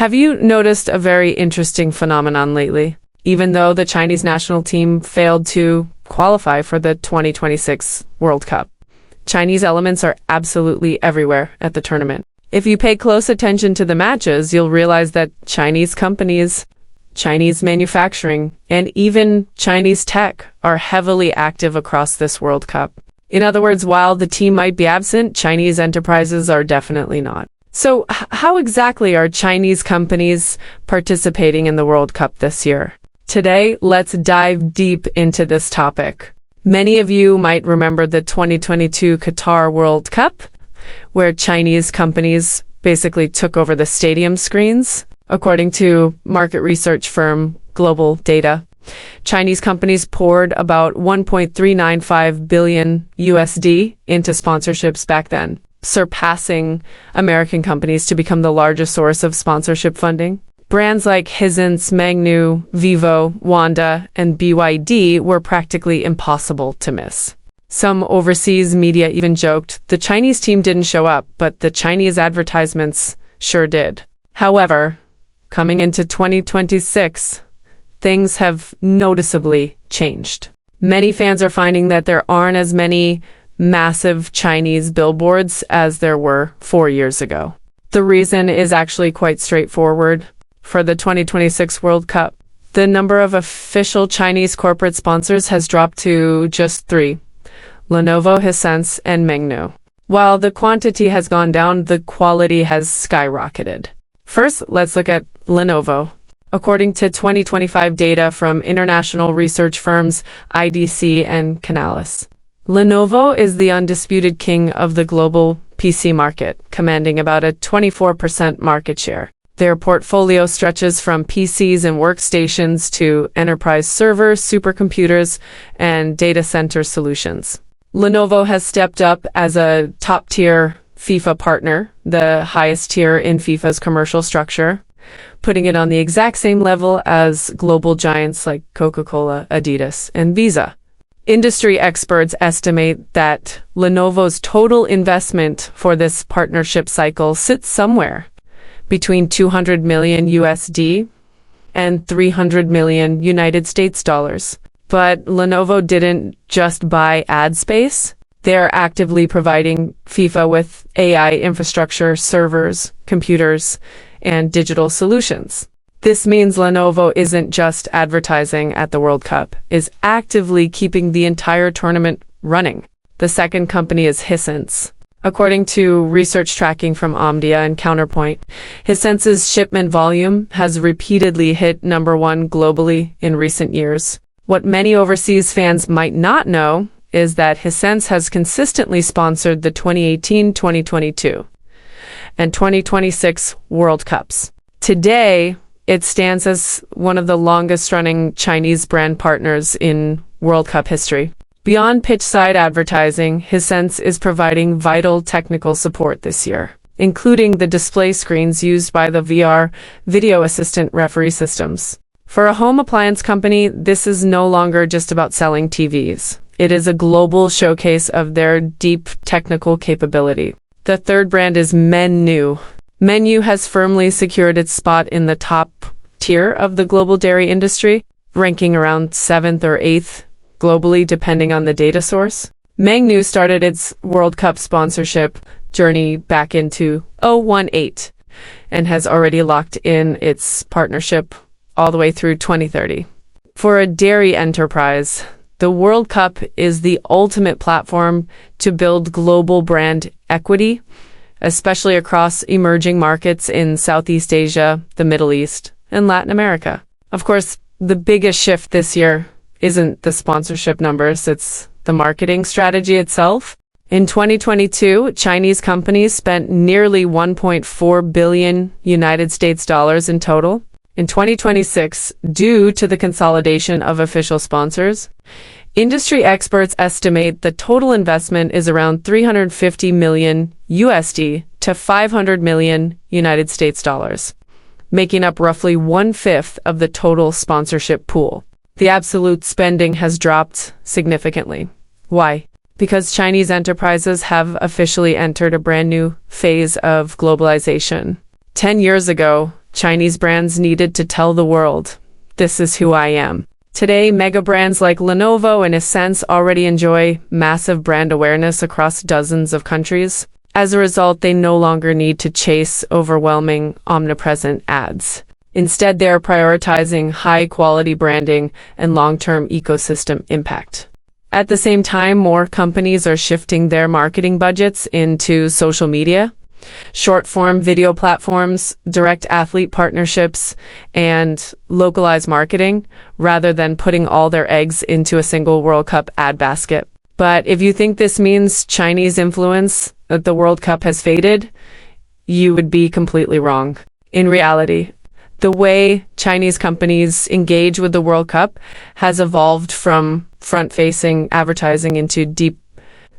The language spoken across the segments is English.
Have you noticed a very interesting phenomenon lately? Even though the Chinese national team failed to qualify for the 2026 World Cup, Chinese elements are absolutely everywhere at the tournament. If you pay close attention to the matches, you'll realize that Chinese companies, Chinese manufacturing, and even Chinese tech are heavily active across this World Cup. In other words, while the team might be absent, Chinese enterprises are definitely not. So how exactly are Chinese companies participating in the World Cup this year? Today, let's dive deep into this topic. Many of you might remember the 2022 Qatar World Cup, where Chinese companies basically took over the stadium screens. According to market research firm Global Data, Chinese companies poured about 1.395 billion USD into sponsorships back then, surpassing American companies to become the largest source of sponsorship funding. Brands like Hisense, Mengniu, Vivo, Wanda, and BYD were practically impossible to miss. Some overseas media even joked the Chinese team didn't show up, but the Chinese advertisements sure did. However, coming into 2026, things have noticeably changed. Many fans are finding that there aren't as many massive Chinese billboards as there were 4 years ago. The reason is actually quite straightforward. For the 2026 World Cup, the number of official Chinese corporate sponsors has dropped to just 3: Lenovo, Hisense, and Mengniu. While the quantity has gone down, the quality has skyrocketed. First, let's look at Lenovo. According to 2025 data from international research firms IDC and Canalys, Lenovo is the undisputed king of the global PC market, commanding about a 24% market share. Their portfolio stretches from PCs and workstations to enterprise servers, supercomputers, and data center solutions. Lenovo has stepped up as a top-tier FIFA partner, the highest tier in FIFA's commercial structure, putting it on the exact same level as global giants like Coca-Cola, Adidas, and Visa. Industry experts estimate that Lenovo's total investment for this partnership cycle sits somewhere between 200 million USD and 300 million United States dollars. But Lenovo didn't just buy ad space. They're actively providing FIFA with AI infrastructure, servers, computers, and digital solutions. This means Lenovo isn't just advertising at the World Cup, is actively keeping the entire tournament running. The second company is Hisense. According to research tracking from Omdia and Counterpoint, Hisense's shipment volume has repeatedly hit #1 globally in recent years. What many overseas fans might not know is that Hisense has consistently sponsored the 2018, 2022, and 2026 World Cups. Today, it stands as one of the longest-running Chinese brand partners in World Cup history. Beyond pitch-side advertising, Hisense is providing vital technical support this year, including the display screens used by the VR video assistant referee systems. For a home appliance company, this is no longer just about selling TVs. It is a global showcase of their deep technical capability. The third brand is Mengniu. Mengniu has firmly secured its spot in the top tier of the global dairy industry, ranking around 7th or 8th globally, depending on the data source. Mengniu started its World Cup sponsorship journey back in 2018 and has already locked in its partnership all the way through 2030. For a dairy enterprise, the World Cup is the ultimate platform to build global brand equity, especially across emerging markets in Southeast Asia, the Middle East, and Latin America. Of course, the biggest shift this year isn't the sponsorship numbers, it's the marketing strategy itself. In 2022, Chinese companies spent nearly 1.4 billion United States dollars in total. In 2026, due to the consolidation of official sponsors, industry experts estimate the total investment is around 350 million USD to 500 million United States dollars, making up roughly 1/5 of the total sponsorship pool. The absolute spending has dropped significantly. Why? Because Chinese enterprises have officially entered a brand new phase of globalization. 10 years ago, Chinese brands needed to tell the world, this is who I am. Today, mega brands like Lenovo and Essence already enjoy massive brand awareness across dozens of countries. As a result, they no longer need to chase overwhelming, omnipresent ads. Instead, they are prioritizing high-quality branding and long-term ecosystem impact. At the same time, more companies are shifting their marketing budgets into social media, short-form video platforms, direct athlete partnerships, and localized marketing, rather than putting all their eggs into a single World Cup ad basket. But if you think this means Chinese influence at the World Cup has faded, you would be completely wrong. In reality, the way Chinese companies engage with the World Cup has evolved from front-facing advertising into deep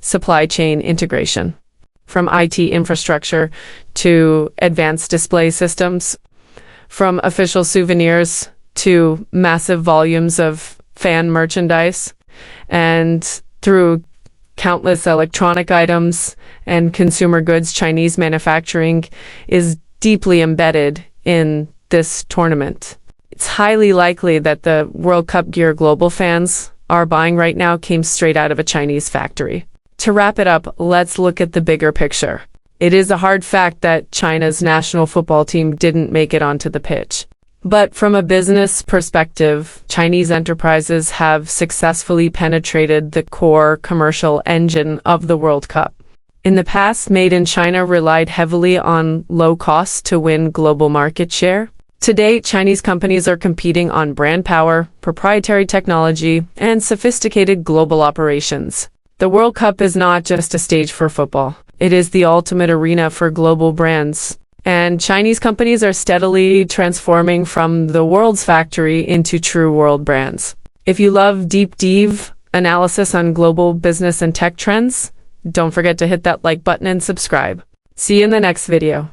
supply chain integration. From IT infrastructure to advanced display systems, from official souvenirs to massive volumes of fan merchandise, and through countless electronic items and consumer goods, Chinese manufacturing is deeply embedded in this tournament. It's highly likely that the World Cup gear global fans are buying right now came straight out of a Chinese factory. To wrap it up, let's look at the bigger picture. It is a hard fact that China's national football team didn't make it onto the pitch. But from a business perspective, Chinese enterprises have successfully penetrated the core commercial engine of the World Cup. In the past, Made in China relied heavily on low cost to win global market share. Today, Chinese companies are competing on brand power, proprietary technology, and sophisticated global operations. The World Cup is not just a stage for football. It is the ultimate arena for global brands. And Chinese companies are steadily transforming from the world's factory into true world brands. If you love deep dive analysis on global business and tech trends, don't forget to hit that like button and subscribe. See you in the next video.